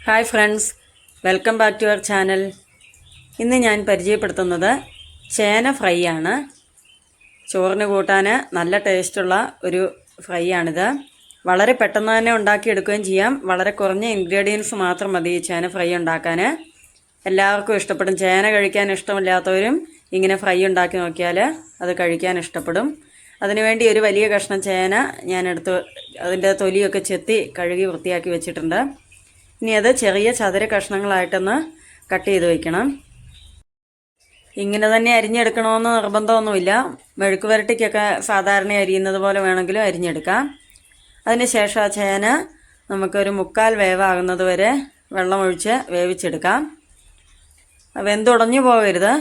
Hi friends, welcome back to our channel. ഇന്ന് ഞാൻ പരിചയപ്പെടുത്തുന്നത് ചേന ഫ്രൈ ആണ്. ചോറിന് കൂട്ടാൻ നല്ല ടേസ്റ്റുള്ള ഒരു ഫ്രൈ ആണിത്. വളരെ പെട്ടെന്ന് തന്നെ ഉണ്ടാക്കിയെടുക്കുകയും ചെയ്യാം. വളരെ കുറഞ്ഞ ഇൻഗ്രീഡിയൻസ് മാത്രം മതി ഈ ചേന ഫ്രൈ ഉണ്ടാക്കാൻ. എല്ലാവർക്കും ഇഷ്ടപ്പെടും. ചേന കഴിക്കാൻ ഇഷ്ടമില്ലാത്തവരും ഇങ്ങനെ ഫ്രൈ ഉണ്ടാക്കി നോക്കിയാൽ അത് കഴിക്കാൻ ഇഷ്ടപ്പെടും. അതിനുവേണ്ടി ഒരു വലിയ കഷ്ണം ചേന ഞാനെടുത്ത് അതിൻ്റെ തൊലിയൊക്കെ ചെത്തി കഴുകി വൃത്തിയാക്കി വെച്ചിട്ടുണ്ട്. ഇനി അത് ചെറിയ ചതുര കഷ്ണങ്ങളായിട്ടൊന്ന് കട്ട് ചെയ്ത് വയ്ക്കണം. ഇങ്ങനെ തന്നെ അരിഞ്ഞെടുക്കണമെന്ന് നിർബന്ധമൊന്നുമില്ല. മെഴുക്ക് വരട്ടിക്കൊക്കെ സാധാരണ അരിയുന്നത് പോലെ വേണമെങ്കിലും അരിഞ്ഞെടുക്കാം. അതിന് ശേഷം ആ ചേന നമുക്കൊരു 1/4 വേവാകുന്നത് വരെ വെള്ളമൊഴിച്ച് വേവിച്ചെടുക്കാം. വെന്തുടഞ്ഞു പോകരുത്.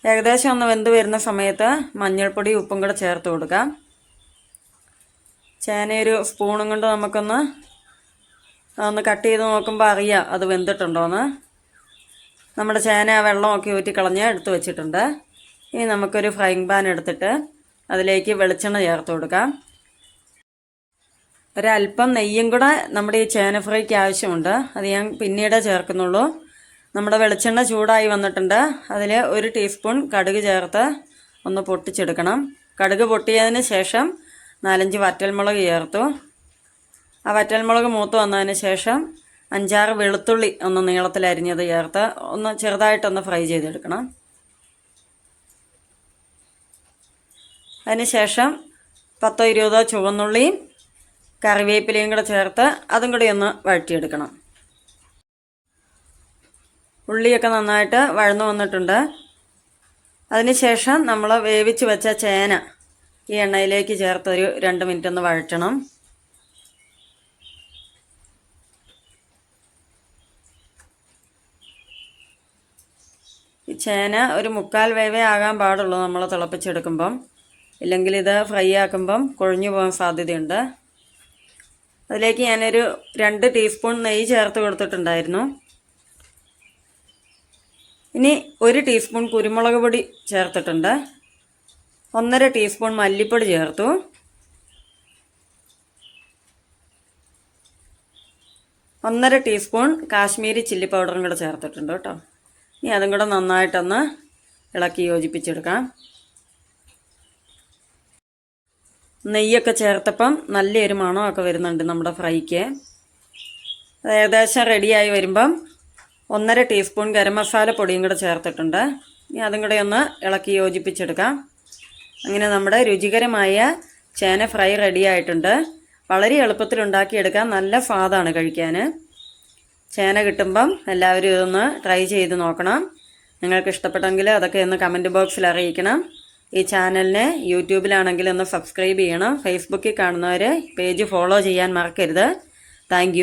ഏകദേശം ഒന്ന് വെന്ത് വരുന്ന സമയത്ത് മഞ്ഞൾപ്പൊടി ഉപ്പും കൂടെ ചേർത്ത് കൊടുക്കാം. ചേന ഒരു സ്പൂണും കൊണ്ട് നമുക്കൊന്ന് കട്ട് ചെയ്ത് നോക്കുമ്പോൾ അറിയാം അത് വെന്തിട്ടുണ്ടോയെന്ന്. നമ്മുടെ ചേന വെള്ളമൊക്കെ ഊറ്റിക്കളഞ്ഞ് എടുത്ത് വെച്ചിട്ടുണ്ട്. ഇനി നമുക്കൊരു ഫ്രൈങ് പാൻ എടുത്തിട്ട് അതിലേക്ക് വെളിച്ചെണ്ണ ചേർത്ത് കൊടുക്കാം. ഒരല്പം നെയ്യും കൂടെ നമ്മുടെ ഈ ചേന ഫ്രൈക്ക് ആവശ്യമുണ്ട്. അത് ഞാൻ പിന്നീട് ചേർക്കുന്നുള്ളൂ. നമ്മുടെ വെളിച്ചെണ്ണ ചൂടായി വന്നിട്ടുണ്ട്. അതിൽ 1 ടീസ്പൂൺ കടുക് ചേർത്ത് ഒന്ന് പൊട്ടിച്ചെടുക്കണം. കടുക് പൊട്ടിയതിന് ശേഷം 4-5 വറ്റൽമുളക് ചേർത്തു. ആ വറ്റൽമുളക് മൂത്ത് വന്നതിന് ശേഷം 5-6 വെളുത്തുള്ളി ഒന്ന് നീളത്തിലരിഞ്ഞത് ചേർത്ത് ഒന്ന് ചെറുതായിട്ടൊന്ന് ഫ്രൈ ചെയ്തെടുക്കണം. അതിന് ശേഷം 10-20 ചുവന്നുള്ളിയും കറിവേപ്പിലയും കൂടെ ചേർത്ത് അതും കൂടി ഒന്ന് വഴറ്റിയെടുക്കണം. ഉള്ളിയൊക്കെ നന്നായിട്ട് വഴന്നു വന്നിട്ടുണ്ട്. അതിന് ശേഷം നമ്മൾ വേവിച്ച് വെച്ച ചേന ഈ എണ്ണയിലേക്ക് ചേർത്ത് ഒരു 2 മിനിറ്റ് ഒന്ന് വഴറ്റണം. ഈ ചേന ഒരു 1/4 വേവേ ആകാൻ പാടുള്ളൂ നമ്മൾ തിളപ്പിച്ചെടുക്കുമ്പം. ഇല്ലെങ്കിൽ ഇത് ഫ്രൈ ആക്കുമ്പം കുഴഞ്ഞു പോകാൻ സാധ്യതയുണ്ട്. അതിലേക്ക് ഞാനൊരു 2 ടീസ്പൂൺ നെയ്യ് ചേർത്ത് കൊടുത്തിട്ടുണ്ടായിരുന്നു. ഇനി 1 ടീസ്പൂൺ കുരുമുളക് പൊടി ചേർത്തിട്ടുണ്ട്. 1/2 ടീസ്പൂൺ മല്ലിപ്പൊടി ചേർത്തു. 1/2 ടീസ്പൂൺ കാശ്മീരി ചില്ലി പൗഡറും കൂടെ ചേർത്തിട്ടുണ്ട് കേട്ടോ. ഇനി അതും കൂടെ നന്നായിട്ടൊന്ന് ഇളക്കി യോജിപ്പിച്ചെടുക്കാം. നെയ്യൊക്കെ ചേർത്തപ്പം നല്ലൊരു മണമൊക്കെ വരുന്നുണ്ട് നമ്മുടെ ഫ്രൈക്ക്. അത് ഏകദേശം റെഡിയായി വരുമ്പം 1/2 ടീസ്പൂൺ ഗരം മസാല പൊടിയും കൂടെ ചേർത്തിട്ടുണ്ട്. ഇനി അതും കൂടെ ഒന്ന് ഇളക്കി യോജിപ്പിച്ചെടുക്കാം. അങ്ങനെ നമ്മുടെ രുചികരമായ ചേന ഫ്രൈ റെഡിയായിട്ടുണ്ട്. വളരെ എളുപ്പത്തിൽ ഉണ്ടാക്കിയെടുക്കാൻ നല്ല സ്വാദാണ് കഴിക്കാൻ. ചേന കിട്ടുമ്പം എല്ലാവരും ഇതൊന്ന് ട്രൈ ചെയ്ത് നോക്കണം. നിങ്ങൾക്ക് ഇഷ്ടപ്പെട്ടെങ്കിൽ അതൊക്കെ ഒന്ന് കമൻറ്റ് ബോക്സിൽ അറിയിക്കണം. ഈ ചാനലിനെ യൂട്യൂബിലാണെങ്കിൽ ഒന്ന് സബ്സ്ക്രൈബ് ചെയ്യണം. ഫേസ്ബുക്കിൽ കാണുന്നവർ പേജ് ഫോളോ ചെയ്യാൻ മറക്കരുത്. താങ്ക്